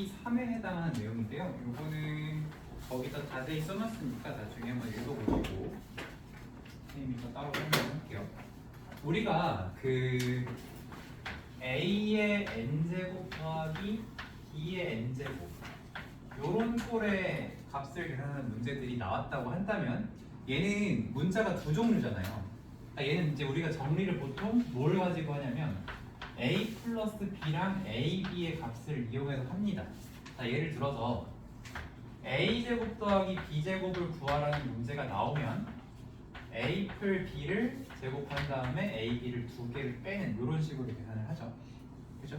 2, 3에 해당하는 내용인데요. 요거는 거기다 자세히 써놨으니까 나중에 한번 읽어보시고 선생님이 또 따로 설명할게요. 우리가 그 a의 n제곱 더하기 b의 n제곱 요런 꼴의 값을 계산하는 문제들이 나왔다고 한다면 얘는 문자가 두 종류잖아요. 그러니까 얘는 이제 우리가 정리를 보통 뭘 가지고 하냐면 a 플러스 b랑 a, b의 값을 이용해서 합니다. 자, 예를 들어서 a제곱 더하기 b제곱을 구하라는 문제가 나오면 a 풀 b를 제곱한 다음에 a, b를 두 개를 빼는 이런 식으로 계산을 하죠. 그죠?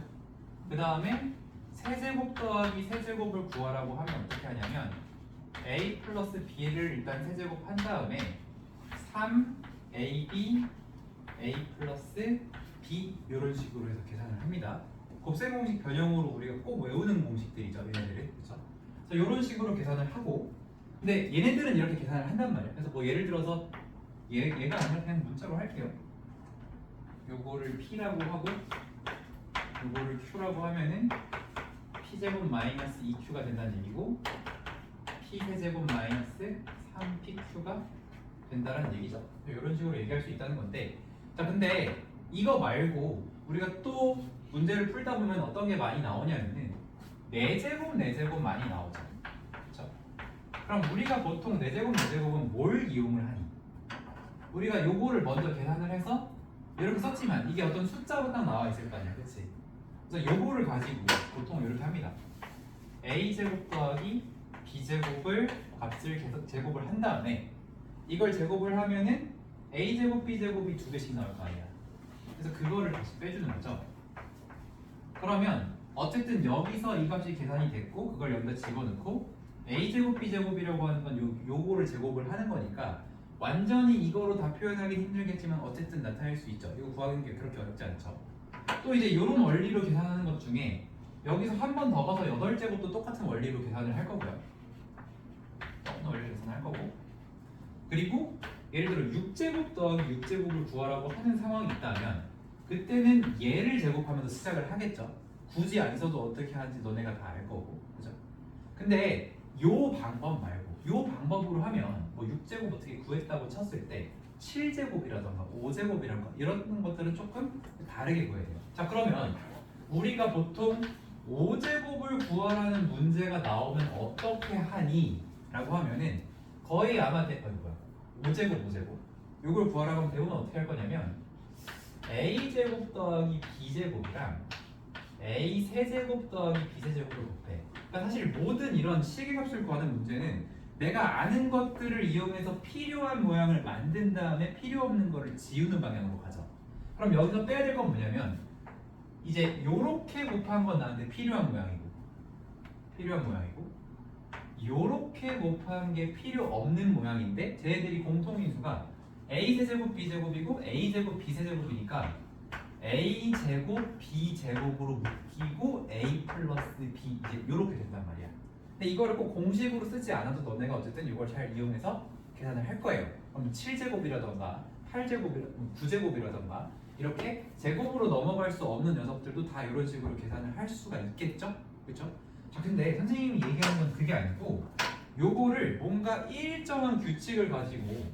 그 다음에 세제곱 더하기 세제곱을 구하라고 하면 어떻게 하냐면 a 플러스 b를 일단 세제곱한 다음에 3ab a 플러스 b 이런 식으로 해서 계산을 합니다. 곱셈 공식 변형으로 우리가 꼭 외우는 공식들이죠, 얘네들은. 그렇죠? 그래서 이런 식으로 계산을 하고, 근데 얘네들은 이렇게 계산을 한단 말이에요. 그래서 뭐 예를 들어서 얘가 아니라 그냥 문자로 할게요. 요거를 p라고 하고 요거를 q라고 하면은 p제곱 마이너스 2q가 된다는 얘기고 p세제곱 마이너스 3pq가 된다는 얘기죠. 이런 식으로 얘기할 수 있다는 건데, 자 근데 이거 말고 우리가 또 문제를 풀다 보면 어떤 게 많이 나오냐면은 4제곱 많이 나오죠. 그렇죠? 그럼 우리가 보통 4제곱은 뭘 이용을 하니? 우리가 요거를 먼저 계산을 해서 이렇게 썼지만 이게 어떤 숫자로 딱 나와 있을 거 아니야, 그치? 그래서 요거를 가지고 보통 이렇게 합니다. a제곱 더하기 b제곱을 값을 계속 제곱을 한 다음에 이걸 제곱을 하면은 a제곱 b제곱이 두 개씩 나올 거 아니야. 그래서 그거를 다시 빼주는 거죠. 그러면 어쨌든 여기서 이 값이 계산이 됐고 그걸 여기다 집어넣고 a제곱 b제곱이라고 하는 건 요거를 제곱을 하는 거니까 완전히 이거로 다 표현하기 힘들겠지만 어쨌든 나타낼 수 있죠. 이거 구하는 게 그렇게 어렵지 않죠. 또 이제 이런 원리로 계산하는 것 중에 여기서 한 번 더 가서 8제곱도 똑같은 원리로 계산을 할 거고요. 똑같은 원리로 계산할 거고, 그리고 예를 들어 6제곱 더하기 6제곱을 구하라고 하는 상황이 있다면 그때는 얘를 제곱하면서 시작을 하겠죠. 굳이 안 써도 어떻게 하는지 너네가 다 알 거고, 그죠? 근데 요 방법 말고 요 방법으로 하면 뭐 6제곱 어떻게 구했다고 쳤을 때 7제곱이라던가 5제곱이라던가 이런 것들은 조금 다르게 구해야 돼요. 자 그러면 우리가 보통 5제곱을 구하라는 문제가 나오면 어떻게 하니? 라고 하면은 거의 아마 5제곱 요걸 구하라고 하면 대부분 어떻게 할 거냐면 a제곱 더하기 b제곱이랑 a 세제곱 더하기 b 세제곱을 곱해. 그러니까 사실 모든 이런 시계값을 구하는 문제는 내가 아는 것들을 이용해서 필요한 모양을 만든 다음에 필요 없는 거를 지우는 방향으로 가죠. 그럼 여기서 빼야 될 건 뭐냐면 이제 요렇게 곱한 건 나한테 필요한 모양이고 요렇게 곱한 게 필요 없는 모양인데 쟤네들이 공통인수가 a세제곱 b제곱이고 a제곱 b세제곱이니까 a제곱 b제곱으로 묶이고 a 플러스 b 이제 요렇게 된단 말이야. 근데 이거를 꼭 공식으로 쓰지 않아도 너네가 어쨌든 이걸 잘 이용해서 계산을 할 거예요. 그럼 7제곱이라던가 8제곱이라던가 9제곱이라던가 이렇게 제곱으로 넘어갈 수 없는 녀석들도 다 이런 식으로 계산을 할 수가 있겠죠? 그렇죠? 자 근데 선생님이 얘기하는 건 그게 아니고 요거를 뭔가 일정한 규칙을 가지고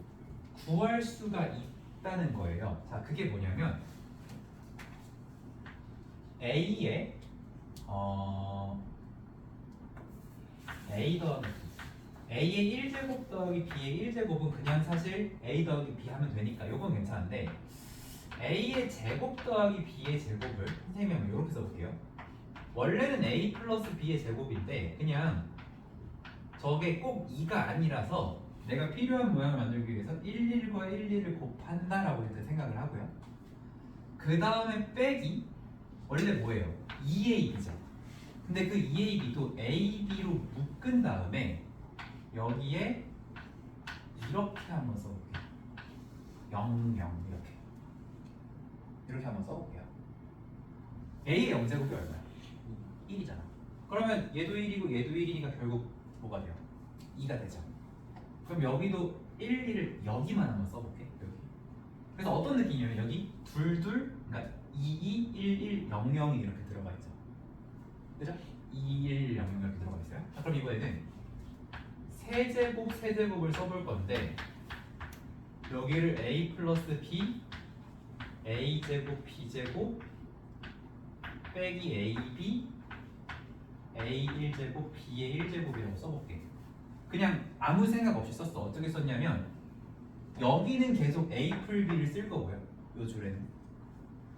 구할 수가 있다는 거예요. 자 그게 뭐냐면 A의 A 더하기 A의 1제곱 더하기 B의 1제곱은 그냥 사실 A 더하기 B 하면 되니까 요건 괜찮은데 A의 제곱 더하기 B의 제곱을 선생님이 한번 이렇게 써볼게요. 원래는 A 플러스 B의 제곱인데 그냥 저게 꼭 2가 아니라서 내가 필요한 모양을 만들기 위해서 11과 11을 곱한다라고 일단 생각을 하고요. 그 다음에 빼기 원래 뭐예요? 2AB죠. 근데 그 2AB도 AB로 묶은 다음에 여기에 이렇게 한번 써볼게요. 0, 0 이렇게 한번 써볼게요. A의 0제곱이 얼마야? 1이잖아. 그러면 얘도 1이고 얘도 1이니까 결국 뭐가 돼요? 2가 되죠. 그럼 여기도 1, 1을 여기만 한번 써볼게. 여기. 그래서 어떤 느낌이냐면 여기 그러니까 2, 2, 1, 1, 0, 0이 이렇게 들어가 있죠. 그죠? 2, 1, 0, 자, 그럼 이번에는 세제곱을 써볼 건데 여기를 a 플러스 b a 제곱 b 제곱 빼기 ab a 1제곱 b의 1제곱이라고 써볼게. 그냥 아무 생각 없이 썼어. 어떻게 썼냐면 여기는 계속 a 풀 b를 쓸 거고요.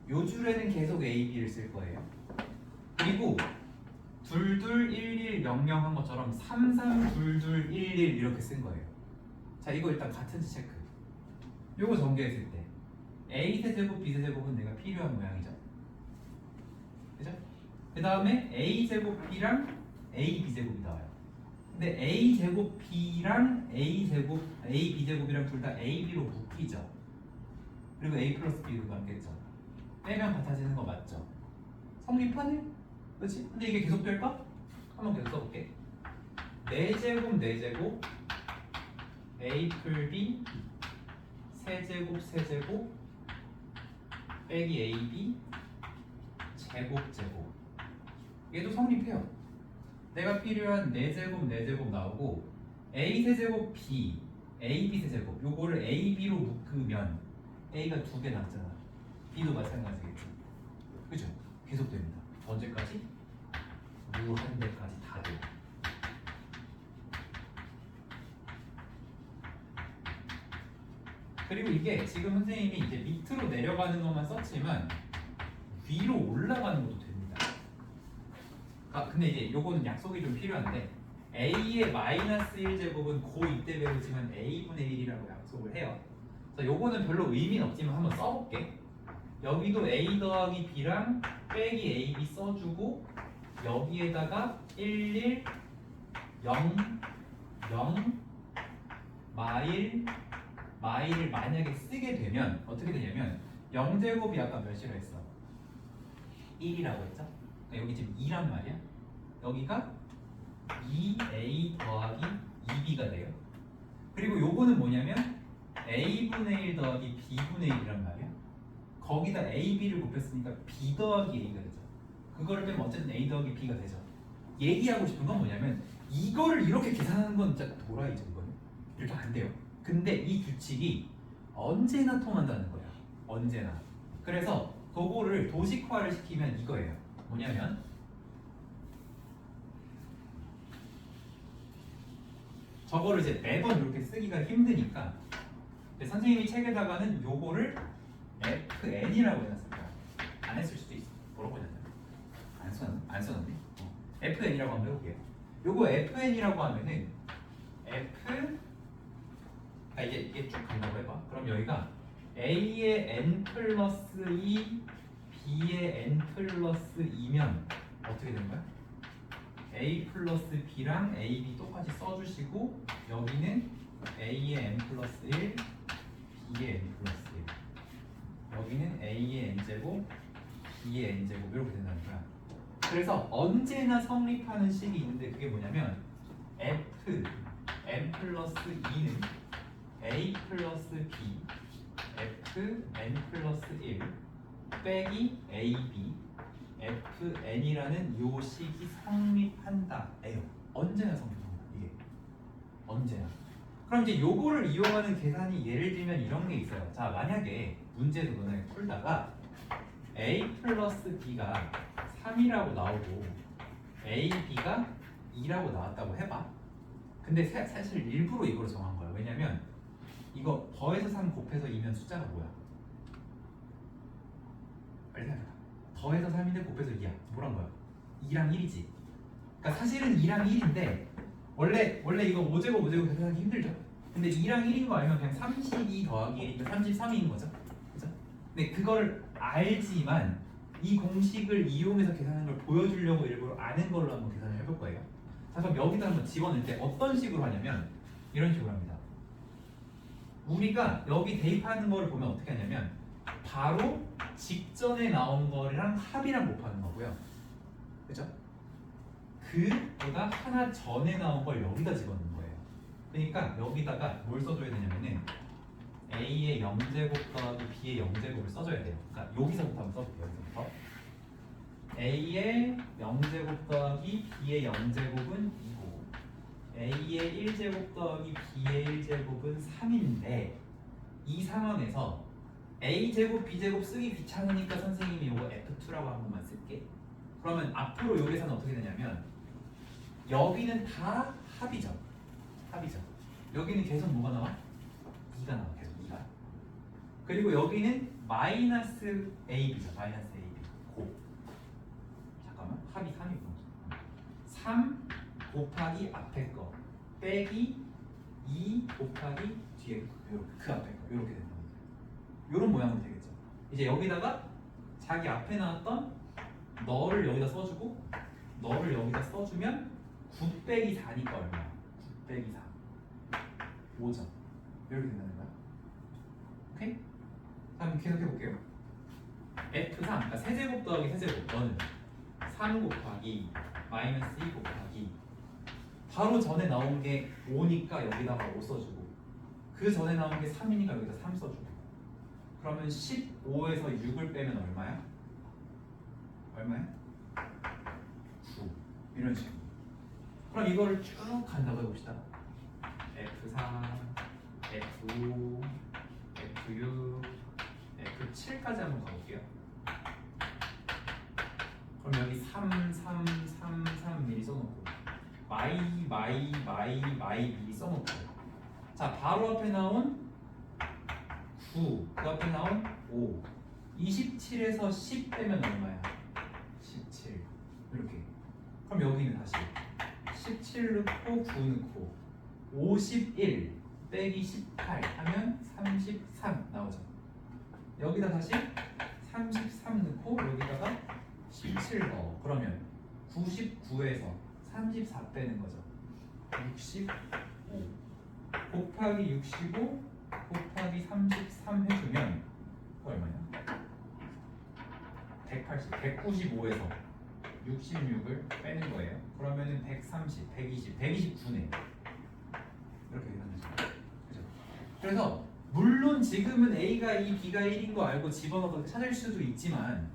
요 줄에는 계속 a b를 쓸 거예요. 그리고 221100 한 것처럼 332211 이렇게 쓴 거예요. 자, 이거 일단 같은지 체크. 요거 전개했을 때 a 세제곱 b 세제곱은 내가 필요한 모양이죠. 그죠? 그 다음에 a 제곱 b랑 a b 제곱이 나와요. 근데 a 제곱 b랑 a b 제곱이랑 둘 다 a b로 묶이죠. 그리고 a 플러스 b도 남겠죠. 빼면 같아지는 거 맞죠? 성립하네? 그렇지? 근데 이게 계속 될까? 한번 계속 써볼게. 4제곱 4제곱 a 풀 b 세제곱 세제곱 빼기 ab 제곱 얘도 성립해요. 내가 필요한 4제곱 4제곱 나오고 a 세제곱 b ab 세제곱 요거를 ab로 묶으면 a가 2개 남잖아. b도 마찬가지겠죠. 그죠? 계속 됩니다. 언제까지? 무한대까지 다 돼요. 그리고 이게 지금 선생님이 이제 밑으로 내려가는 것만 썼지만 위로 올라가는 것도 됩니다. 아 근데 이제 요거는 약속이 좀 필요한데 a의 마이너스 1제곱은 고2 때 배우지만 a분의 1이라고 약속을 해요. 그래서 요거는 별로 의미는 없지만 한번 써볼게. 여기도 a 더하기 b랑 빼기 ab 써주고 여기에다가 1, 0, 0, 마일을 만약에 쓰게 되면 어떻게 되냐면 0제곱이 아까 몇이라 했어? 1이라고 했죠? 그러니까 여기 지금 2란 말이야. 여기가 2a 더하기 2b가 돼요. 그리고 요거는 뭐냐면 a분의 1 더하기 b분의 1이란 말이야. 거기다 ab를 곱했으니까 b 더하기 a가 되죠. 그거를 빼면 어쨌든 a 더하기 b가 되죠. 얘기하고 싶은 건 뭐냐면 이거를 이렇게 계산하는 건 진짜 도라이죠. 이거는 이렇게 안 돼요. 근데 이 규칙이 언제나 통한다는 거야. 언제나. 그래서 그거를 도식화를 시키면 이거예요. 뭐냐면 저거를 이제 매번 이렇게 쓰기가 힘드니까 선생님이 책에다가는 요거를 FN이라고 해놨을 거야. 안 했을 수도 있어. 뭐라고 해놨냐? 안 써놨네. FN이라고 한번 해볼게요. 요거 FN이라고 하면은 이게 쭉 간다고 해봐. 그럼 여기가 A의 n 플러스 2, B의 n 플러스 2면 어떻게 되는 거야? A 플러스 B랑 AB 똑같이 써주시고 여기는 A의 n 플러스 1, B의 n 플러스 1 여기는 A의 n제곱, B의 n제곱 이렇게 된다는 거야. 그래서 언제나 성립하는 식이 있는데 그게 뭐냐면 F n 플러스 2는 A 플러스 B F n 플러스 1 빼기 AB FN이라는 요 식이 성립한다예요. 언제나 성립합니다. 이게 언제나. 그럼 이제 요거를 이용하는 계산이 예를 들면 이런 게 있어요. 자, 만약에 문제에서 너네 풀다가 A 플러스 B가 3이라고 나오고 A, B가 2라고 나왔다고 해봐. 근데 사실 일부러 이걸 정한 거야. 왜냐면 이거 더해서 3 곱해서 2면 숫자가 뭐야? 빨리 생각해봐. 더해서 3인데 곱해서 2야. 뭐란 거야? 2랑 1이지. 그러니까 사실은 2랑 1인데 원래 이거 5제곱 계산하기 힘들죠? 근데 2랑 1인 거 알면 그냥 32 더하기 1이니까 33인 거죠? 그죠? 근데 그걸 알지만 이 공식을 이용해서 계산하는 걸 보여주려고 일부러 아는 걸로 한번 계산을 해볼 거예요. 자, 그럼 여기다 한번 집어넣을 때 어떤 식으로 하냐면 이런 식으로 합니다. 우리가 여기 대입하는 거를 보면 어떻게 하냐면 바로 직전에 나온 거랑 합이랑 곱하는 거고요. 그죠? 그보다 하나 전에 나온 걸 여기다 집어넣는 거예요. 그러니까 여기다가 뭘 써줘야 되냐면은 A의 0제곱 더하기 B의 0제곱을 써줘야 돼요. 그러니까 여기서부터 한번 써볼게요. 여기서부터 A의 0제곱 더하기 B의 0제곱은 2고 A의 1제곱 더하기 B의 1제곱은 3인데 이 상황에서 A제곱 B제곱 쓰기 귀찮으니까 선생님이 이거 F2라고 한 번만 쓸게. 그러면 앞으로 요 계산은 어떻게 되냐면 여기는 다 합이죠. 합이죠. 여기는 계속 뭐가 나와? 2가 나와. 계속 2가. 그리고 여기는 마이너스 AB죠. 마이너스 AB. 고. 잠깐만. 합이 3이구나. 3 곱하기 앞에 거 빼기 2 곱하기 뒤에 그 앞에 거 이렇게 된다. 이런 모양으로 되겠죠. 이제 여기다가 자기 앞에 나왔던 너를 여기다 써주고 너를 여기다 써주면 9 빼기 4니까 얼마야? 9 빼기 4 5점 이렇게 된다는 거야. 오케이? 다음 계속해 볼게요. F3 그러니까 세제곱 더하기 세제곱 너는 3 곱하기 마이너스 2 곱하기 바로 전에 나온 게 5니까 여기다가 5 써주고 그 전에 나온 게 3이니까 여기다 3 써주고 그러면 15에서 6을 빼면 얼마야? 얼마야? 9 이런 식으로. 그럼 이거를 쭉 간다고 해봅시다. F4, F5, F6, F7까지 한번 가볼게요. 그럼 여기 3, 3, 3, 3 미리 써놓고 마이 미리 써놓고 자 바로 앞에 나온 9, 그 앞에 나온 5 27에서 10 빼면 얼마야? 17 이렇게. 그럼 여기는 다시 17 넣고 9 넣고 51 빼기 18 하면 33 나오죠. 여기다 다시 33 넣고 여기다가 17 넣어. 그러면 99에서 34 빼는 거죠. 65 곱하기 65 곱하기 33 해주면 얼마냐? 180, 195에서 66을 빼는 거예요. 그러면은 130, 120, 129네. 이렇게 계산되죠. 그죠? 그래서 물론 지금은 A가 2, B가 1인 거 알고 집어넣어서 찾을 수도 있지만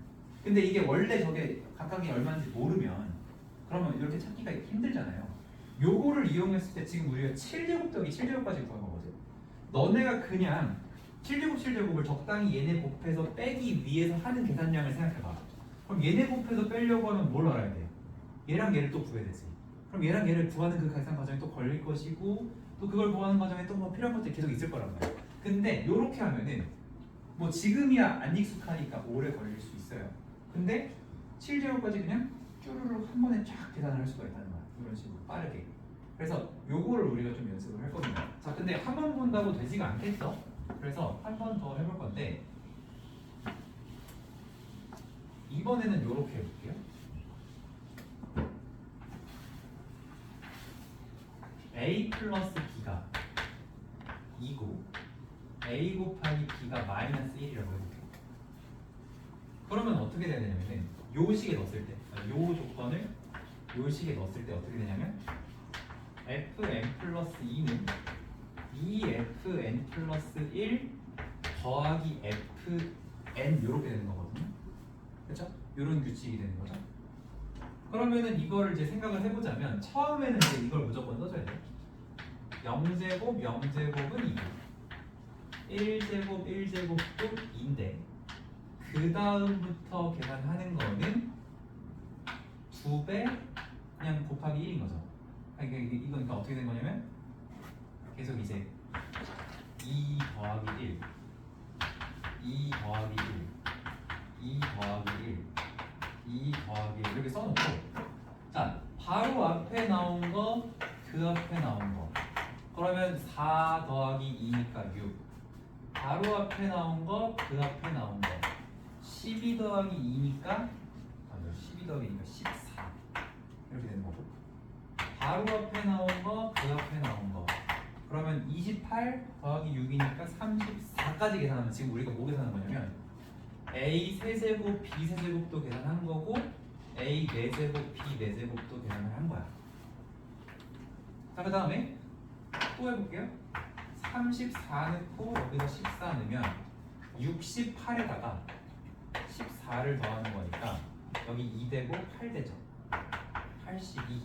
근데 이게 원래 저게 각각이 얼마인지 모르면 그러면 이렇게 찾기가 힘들잖아요. 요거를 이용했을 때 지금 우리가 7제곱 더하기 7제곱까지 구한 거거든. 너네가 그냥 7제곱 7제곱을 적당히 얘네 곱해서 빼기 위해서 하는 계산량을 생각해봐. 그럼 얘네 곱해서 빼려고 하면 뭘 알아야 돼? 얘랑 얘를 또 구해야 되지. 그럼 얘랑 얘를 구하는 그 계산 과정이 또 걸릴 것이고 또 그걸 구하는 과정에 또 뭐 필요한 것들이 계속 있을 거란 말이야. 근데 요렇게 하면은 뭐 지금이야 안 익숙하니까 오래 걸릴 수 있어요. 근데 7제곱까지 그냥 쭈루룩 한 번에 쫙 계산을 할 수가 있다는 거야. 이런 식으로 빠르게. 그래서 요거를 우리가 좀 연습을 할 겁니다. 자, 근데 한 번 본다고 되지가 않겠죠? 그래서 한 번 더 해볼 건데 이번에는 요렇게 해볼게요. A 플러스 B가 2고 A 곱하기 B가 마이너스 1이라고 해볼게요. 그러면 어떻게 돼야 되냐면 요 식에 넣었을 때 요 조건을 요 식에 넣었을 때 어떻게 되냐면 fn 플러스 2는 2fn 플러스 1 더하기 fn 요렇게 되는 거거든요. 그렇죠? 요런 규칙이 되는 거죠. 그러면은 이거를 이제 생각을 해보자면 처음에는 이제 이걸 무조건 써줘야 돼요. 0제곱 0제곱은 2 1제곱 1제곱도 2인데 그 다음부터 계산하는 거는 2배 그냥 곱하기 1인 거죠. 이건 그러니까 어떻게 된 거냐면 계속 이제 2 더하기 1 2 더하기 1 2 더하기 1 2 더하기 1 이렇게 써놓고 자 바로 앞에 나온 거 그 앞에 나온 거 그러면 4 더하기 2니까 6 바로 앞에 나온 거 그 앞에 나온 거 12 더하기 2니까 12 더하기니까 14 이렇게 되는 거고 바로 앞에 나온 거 그 앞에 나온 거 그러면 28 더하기 6이니까 34까지 계산하면 지금 우리가 뭐 계산한 거냐면 A 세제곱 B 세제곱도 계산한 거고 A 4제곱 B 4제곱도 계산을 한 거야. 자 그 다음에 또 해볼게요. 34 넣고 여기다 14 넣으면 68에다가 14를 더하는 거니까 여기 2되고 8되죠. 82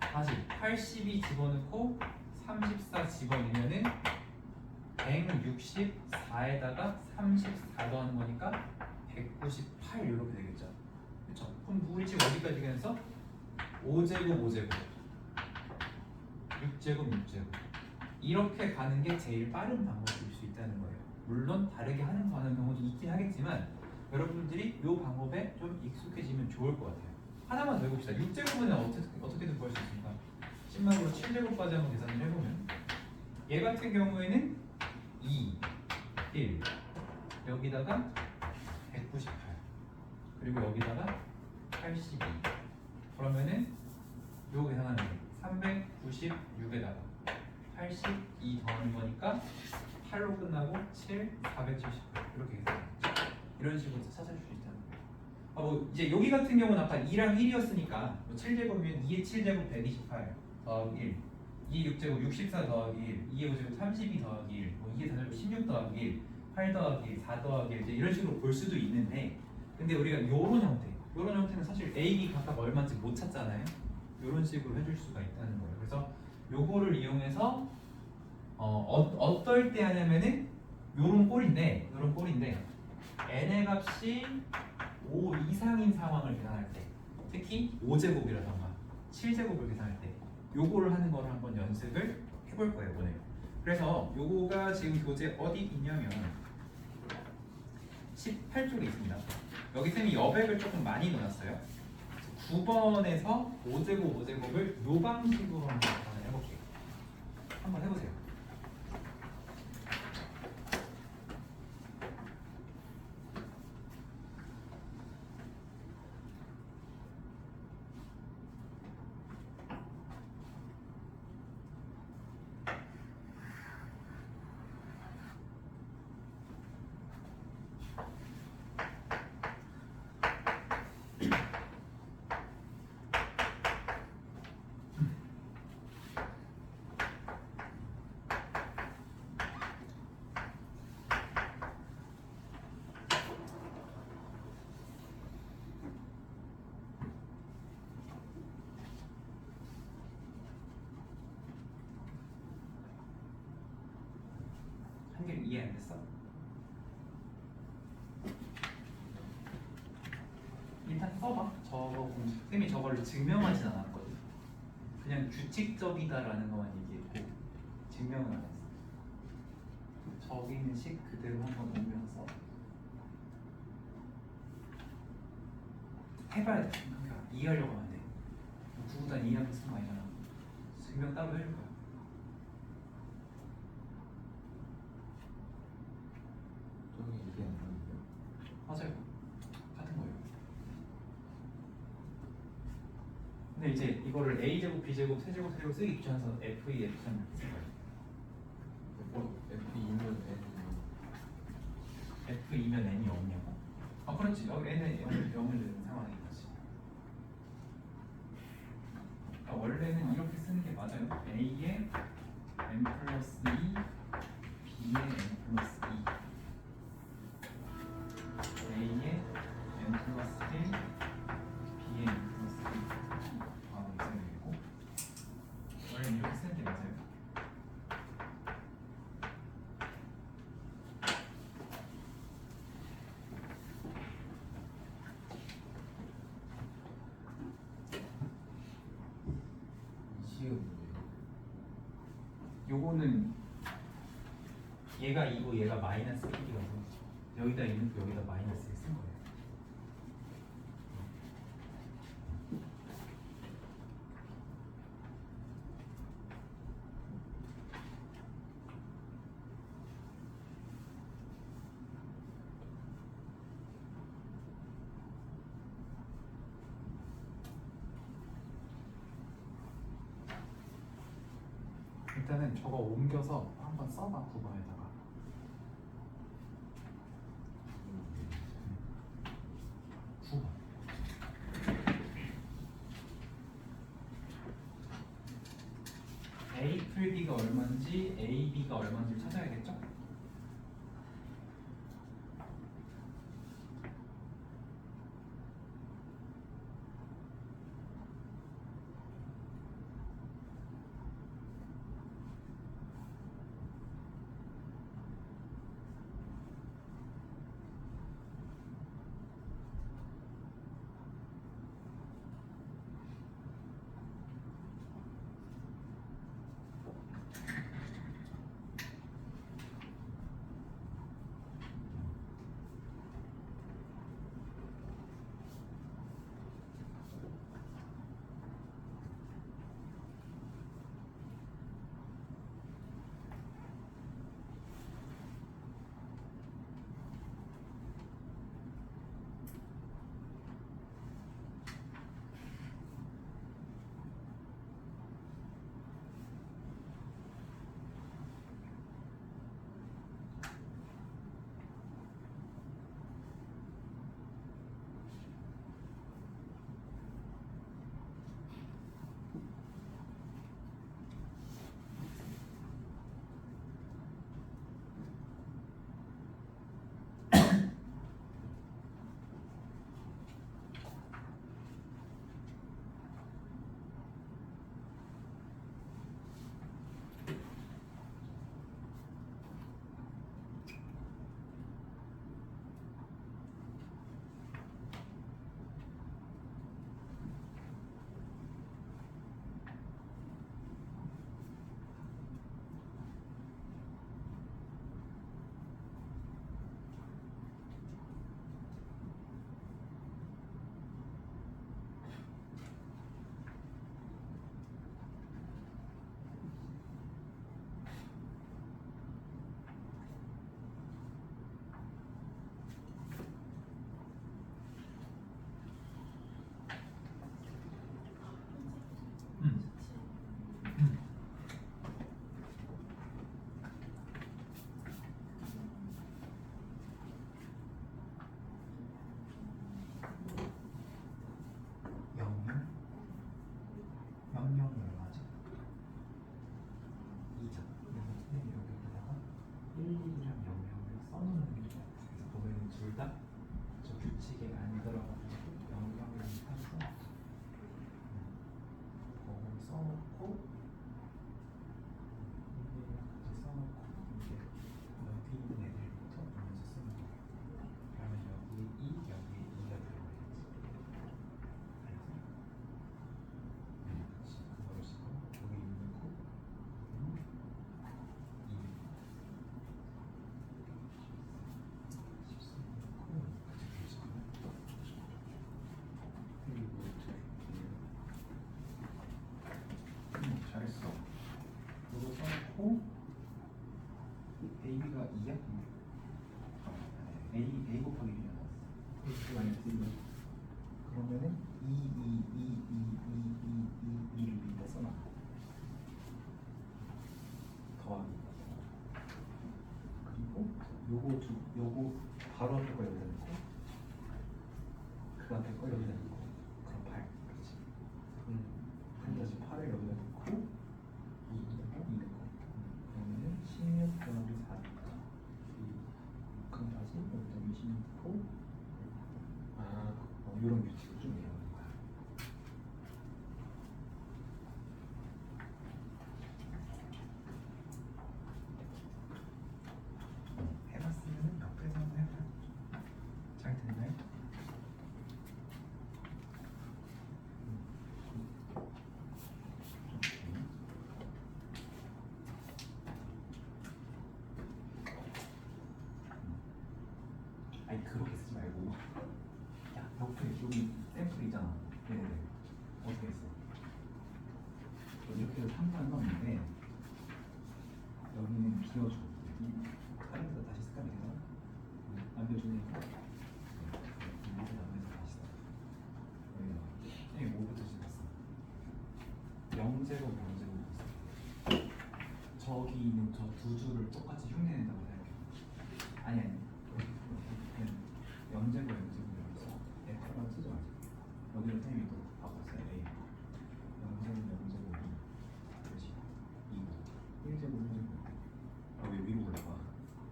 다시 82 집어넣고 34 집어넣으면은 164에다가 34 더하는 거니까 198 이렇게 되겠죠. 그렇죠? 그럼 우리 지금 어디까지 가면서 5제곱 5제곱 6제곱 6제곱 이렇게 가는 게 제일 빠른 방법일 수 있다는 거예요. 물론 다르게 하는 경우도 있긴 하겠지만 여러분들이 이 방법에 좀 익숙해지면 좋을 것 같아요. 하나만 더 해봅시다. 6제곱은 어떻게든 구할 수 있습니까? 10만으로 7제곱까지 한번 계산을 해보면 얘 같은 경우에는 2, 1 여기다가 198 그리고 여기다가 82 그러면은 요 계산하면 돼. 396에다가 82 더하는 거니까 8로 끝나고 7, 478 이렇게 계산하죠. 이런 식으로 찾을 수 있다는 거예요. 뭐 이제 여기 같은 경우는 아까 2랑 1이었으니까 뭐 7제곱이면 2의 7제곱 128 더하기 1 2의 6제곱 64 더하기 1 2의 5제곱 32 더하기 1 뭐 2의 4제곱 16 더하기 1 8 더하기 1 4 더하기 1 이제 이런 식으로 볼 수도 있는데 근데 우리가 요런 형태는 사실 A, B 각각 얼마인지 못 찾잖아요. 이런 식으로 해줄 수가 있다는 거예요. 그래서 요거를 이용해서 어떨 때 하냐면은 요런 꼴인데 n의 값이 5 이상인 상황을 계산할 때 특히 5제곱이라던가 7제곱을 계산할 때 요거를 하는 거를 한번 연습을 해볼 거예요 오늘. 그래서 요거가 지금 교재 어디 있냐면 18쪽에 있습니다. 여기 쌤이 여백을 조금 많이 넣어놨어요. 9번에서 5제곱 5제곱을 요 방식으로 한번 계산을 해볼게요. 한번 해보세요. 한개를 이해 안 됐어? 일단 써봐. 저거 쌤이 저거를 증명하진 않았거든. 그냥 규칙적이다라는 것만 얘기했고 증명은 안 했어. 저기 있는 식 그대로 한번 오면서 해봐야 돼. 그러니까 이해하려고 하면 안 돼. 구구단 이해하면서 쓰는 거 아니잖아. 증명 따로 해줄 거야. 저기 이게 안 나는데요? 맞아요. 같은 거예요. 근데 이제 이거를 A제곱, B제곱, C제곱, C제곱 쓰기 귀찮아서 F2, F3 쓴 거예요. F2면 N F2면 N이 없냐고? 아 그렇지. 여기 N에 0을 넣는 상황인 거지. 그러니까 원래는 이렇게 쓰는 게 맞아요. A에 N 플러스 2, B에 N 플러스 2 A에 N 플러스 1, B에 N 플러스 2 바로 있어야 되고 원래는 이렇게 쓰는 게 맞아요. 시음이에요. 요거는 얘가 2고 얘가 마이너스 1이라서 여기다 1 넣고 여기다 마이너스 1 쓴 거예요. 일단은 저거 옮겨서 한번 써봐 9번에다가. 9번. A 풀 B가 얼마인지 A, B가 얼마인지를 찾아야겠죠? 0이 얼마지? 2죠. 그래서 선생님이 여기다가 1, 2랑 0을 써놓는 게 좋아요. 그래서 보면 둘 다 저 규칙에 안 들어가가지고 0, 0이랑 써서 그걸 써놓고 1이랑 같이 써놓고 이게 여기 있는 애들부터 먼저 쓰는 거예요. 그러면 여기에 2, 여기에 2가 들어가야지. 알았어? 그렇지. 그거를 쓰고 여기 있는 거 2 잘했어. 이거 써놓고 AB가 2야? A 곱하기 1이 나왔어. 마이너스 1. 그러면은 2를 위에다 써놔. 더하기. 그리고 요거 바로 앞에 거 여기다 넣고 그 앞에 거 여기다 넣고 그럼 8. 그렇지. 다시 8을 여기다 넣고 2 넣고 그러면은 16 더하기 4. 그럼 다시 여기다 20 넣고 이런 규칙을 좀 외우는 거야. 해봤으면 옆에서 한번 해봐. 잘 됐나요? 아니 그렇게 쓰지 말고 야 옆에 여기 샘플 있잖아. 네네. 어떻게 했어? 이렇게 해서 상관은 없는데 여기는 비워줘. 다른데서 다시 습관이 되나? 안 비워주니까 이렇게 나면서 다시 써. 여기 뭐부터 시작했어? 0제곱 0제곱 있어. 저기 있는 저 두 줄을 똑같이 흉내낸다고 생각해. 아니 그냥 0제곱 0제곱 있어. F만 쓰지 말자. 여기를 템이 또 바꿨어요. A 0제곱 0제곱 그렇지 2 1제곱 1제곱 왜 위로 올라가?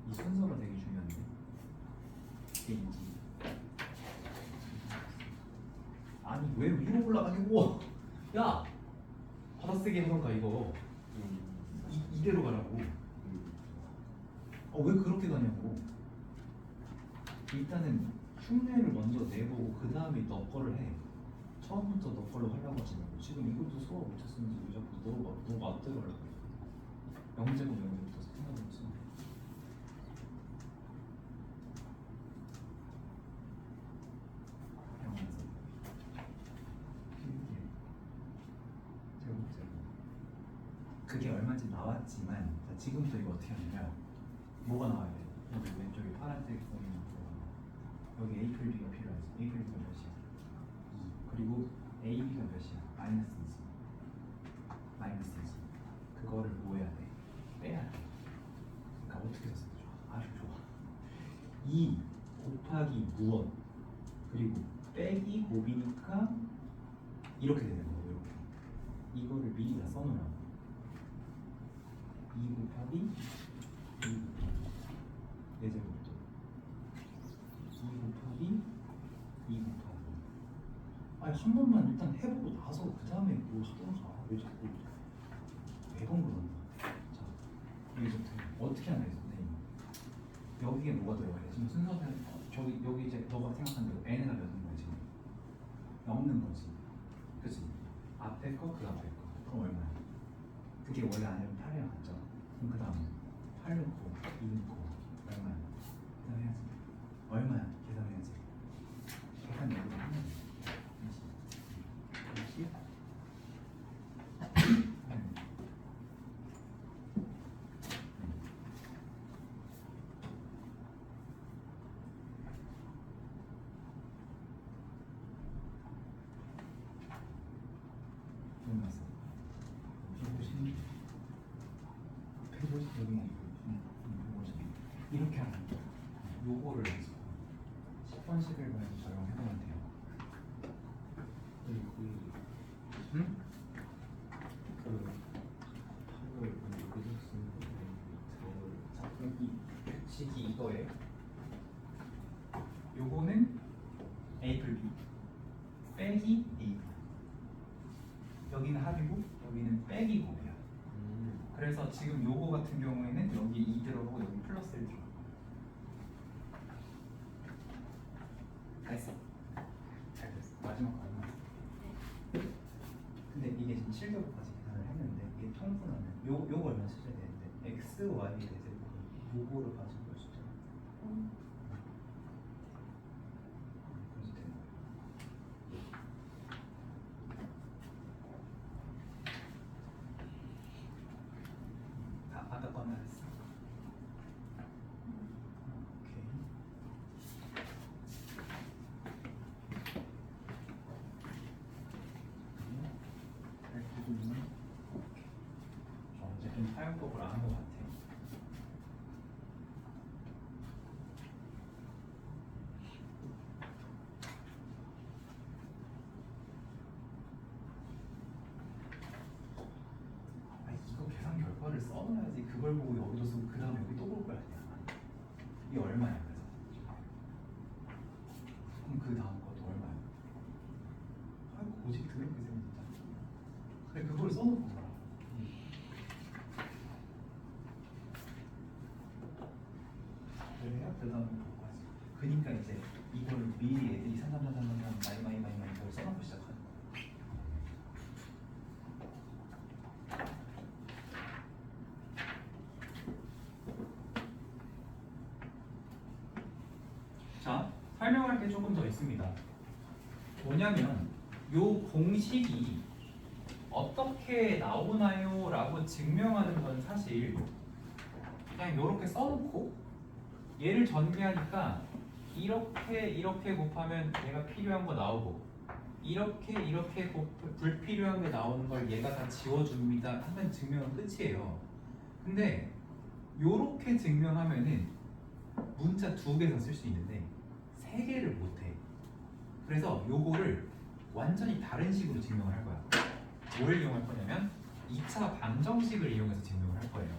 이 순서가 되게 중요한데 이게 인지 아니 왜 위로 올라가냐고. 야 받아쓰기 해놓을까 이거 이대로 가라고. 왜 그렇게 가냐고. 일단은 흉내를 먼저 내보고 그 다음에 너 거를 해. 처음부터 너 걸로 하려고 하지 말고. 지금 이것도 수업 못했으면서 왜 자꾸 너가 앞대로 하려고 해. 0제곱 0제곱부터 생각해보지. 그게 얼마인지 나왔지만 자, 지금부터 이거 어떻게 하냐면 뭐가 나와야 돼? 여기 왼쪽에 파란색 선이 나고 여기 A 플 B가 필요하지. A 플 B가 몇이야? 2. 그리고 A B가 몇이야? 마이너스 2지. 마이너스 2지. 그거를 뭐 해야 돼? 빼야 돼. 그러니까 어떻게 썼어? 좋아. 아주 좋아. 2 곱하기 무엇 그리고 빼기 곱이니까 이렇게 되는 거고 이렇게. 이거를 미리 다 써놓으라고. 2 곱하기 2 곱하기 예제곱이죠. 2 곱하기 2 곱하기 아니 한 번만 일단 해보고 나서 그 다음에 뭐 하던가. 왜 자꾸 매번 그런다. 자 여기서 어떻게 하나 했어 선생님. 여기에 뭐가 들어가야 돼? 지금 순서대로 저기 여기 이제 너가 생각한 대로 n가 몇인 거야 지금? 없는 거지. 그치? 앞에 거 그 앞에 거 그럼 얼마야? 그게 원래 아니면 8이랑 같잖아. 그럼 그 다음에 8 넣고 2 넣고 얼마야? 계산해야지. 얼마야? 계산해야지. 계산 여기서 하면 돼. 20 끝났어. 150 150 여기 150 이렇게 하면 돼. 요거를 해서 10번씩을 그냥 적용해보면 돼요. 응? 이거예요. 요거는 A 플 B 빼기 A. 여기는 합이고 여기는 빼기 곱이야. 그래서 지금 요거 같은 경우에는 여기 2 들어가고 여기 플러스 1 들어가. 됐어. 잘 됐어. 마지막 근데 이게 지금 7제곱까지 계산을 했는데 이게 통분하면 요거 얼마 쓰셔야 되는데 x, y 대제곱은 요거를 가지고 볼 수 있잖아. 그래서 되는 거예요. 아까 거 하나 했어. 오케이. 이제 좀 사용법을 아는 것 같아요. 이거 계산 결과를 써놔야지. 그걸 보고 여기도 쓰고 그 다음에 여기 또 볼 거야 그냥. 이게 얼마야 그래서? 그럼 그 다음 것도 얼마야? 아이고 고집이 더럽게 생겼다. 그래 그걸 써놓고 거라. 그래야 그 다음에 볼 거지. 그러니까 이제 이걸 미리 애들이 3 마이 이걸 써놓고 시작하는 거야. 자, 설명할 게 조금 더 있습니다. 뭐냐면 요 공식이 어떻게 나오나요? 라고 증명하는 건 사실 그냥 이렇게 써놓고 얘를 전개하니까 이렇게 곱하면 얘가 필요한 거 나오고 이렇게 불필요한 게 나오는 걸 얘가 다 지워줍니다 하면 증명은 끝이에요. 근데 요렇게 증명하면은 문자 2개서 쓸 수 있는데 3개를 못해. 그래서 요거를 완전히 다른 식으로 증명을 할 거야. 뭘 이용할 거냐면 2차 방정식을 이용해서 증명을 할 거예요.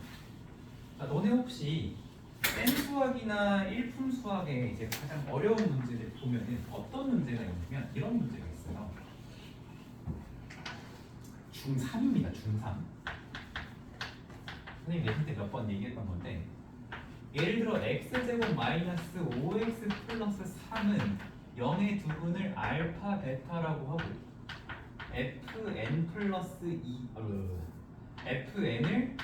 자, 너네 혹시 센 수학이나 일품 수학에 이제 가장 어려운 문제들 보면은 어떤 문제가 있냐면 이런 문제가 있어요. 중3입니다. 중3. 선생님 내신 때 몇 번 얘기했던 건데 예를 들어 x제곱 마이너스 5x 플러스 3은 0의 두분을 알파 베타라고 하고 fn 플러스 2 fn을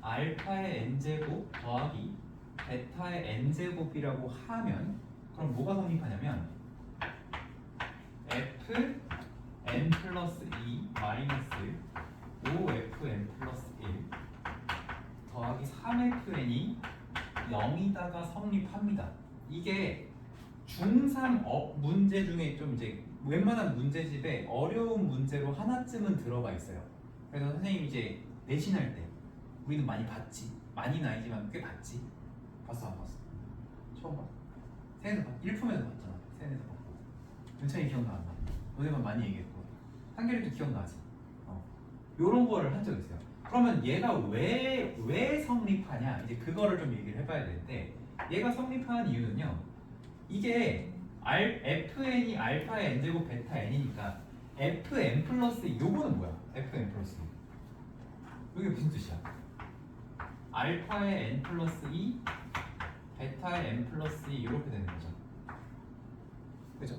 알파의 n제곱 더하기 베타의 n제곱이라고 하면 그럼 뭐가 성립하냐면 fn 플러스 2 마이너스 5fn 플러스 1 더하기 3fn이 0이다가 성립합니다. 이게 중3 문제 중에 좀 이제 웬만한 문제집에 어려운 문제로 하나쯤은 들어가 있어요. 그래서 선생님이 이제 내신할 때 우리는 많이 봤지. 많이는 아니지만 꽤 봤지. 봤어 안 봤어? 처음 봤어. 세에서 봤. 1품에서 봤잖아. 세에서 봤고. 은찬이 기억나 안 나? 너네만 많이 얘기했고. 한결이도 기억나지? 요런 거를 한 적 있어요. 그러면 얘가 왜 성립하냐? 이제 그거를 좀 얘기를 해봐야 되는데 얘가 성립하는 이유는요. 이게 fn이 알파의 n제곱 베타 n이니까 fn 플러스 요거는 뭐야? fn 플러스 이게 무슨 뜻이야? 알파의 n 플러스 2 베타의 n 플러스 2 이렇게 되는 거죠. 그죠?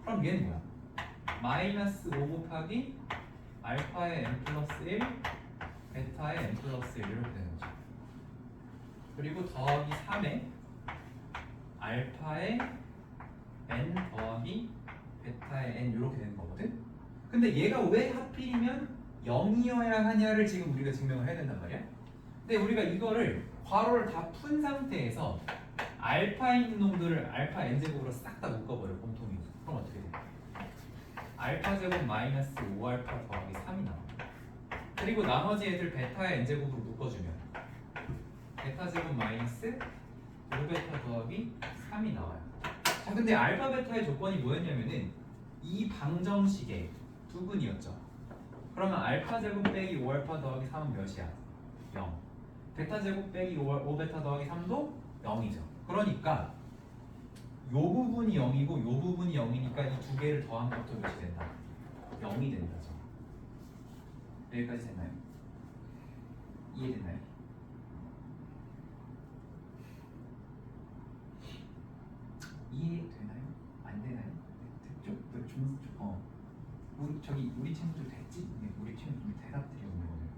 그럼 얘는 뭐야? 마이너스 5 곱하기 알파의 n 플러스 1 베타의 n 플러스 1 이렇게 되는 거죠. 그리고 더하기 3에 알파의 n 더하기 베타의 n 이렇게 되는 거거든. 근데 얘가 왜 하필이면 0이어야 하냐를 지금 우리가 증명을 해야 된단 말이야. 근데 우리가 이거를 괄호를 다 푼 상태에서 알파 있는 놈들을 알파 n제곱으로 싹 다 묶어버려 공통이. 그럼 어떻게 돼? 알파 제곱 마이너스 5알파 더하기 3이 나와. 그리고 나머지 애들 베타의 n제곱으로 묶어주면 베타 제곱 마이너스 5베타 더하기 3이 나와요. 자, 근데 알파 베타의 조건이 뭐였냐면은 이 방정식의 두근이었죠. 그러면 알파 제곱 빼기 5알파 더하기 3은 몇이야? 0. 베타 제곱 빼기 5베타 더하기 3도 0이죠. 그러니까 요 부분이 0이고 요 부분이 0이니까 이 두 개를 더한 것도 몇이 된다? 0이 된다죠. 여기까지 됐나요? 이해됐나요? 이해되나요? 안 되나요? 됐죠? 우리 친구들 됐지? 네, 우리 친구들 대답 드리는 거예요.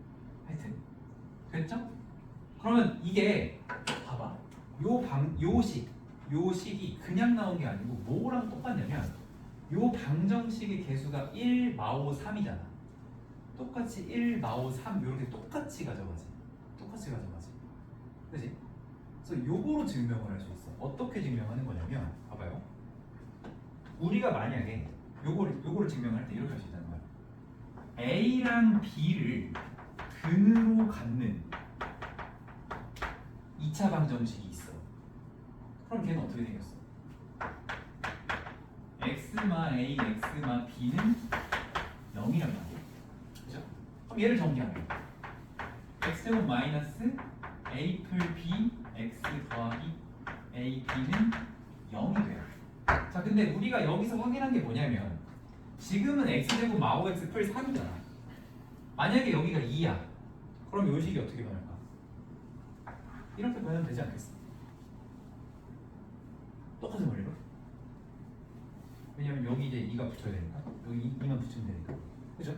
하여튼 됐죠? 그러면 이게 봐봐. 요 식이 그냥 나온 게 아니고 뭐랑 똑같냐면 요 방정식의 개수가 1, 마오, 3이잖아. 똑같이 1, 마오, 3 이렇게 똑같이 가져가지. 그지? 그래서 요거로 증명을 할 수 있어. 어떻게 증명하는 거냐면 봐봐요. 우리가 만약에 요거를 증명할 때 이렇게 할 수 있다는 거야. A랑 B를 근으로 갖는 2차 방정식이 있어. 그럼 걔는 어떻게 생겼어? x마 a, x마 b는 0이란 말이야. 그죠? 그럼 얘를 정리하면 x제곱 마이너스 a 풀 b x 더하기 a b는 0이 돼요. 자, 근데 우리가 여기서 확인한 게 뭐냐면 지금은 x제곱 마오 x 풀 3이잖아. 만약에 여기가 2야. 그럼 요 식이 어떻게 변할까? 이렇게 변하면 되지 않겠어? 똑같은 원리로. 왜냐면 여기 이제 2가 붙여야 되니까 여기 2만 붙이면 되니까. 그죠?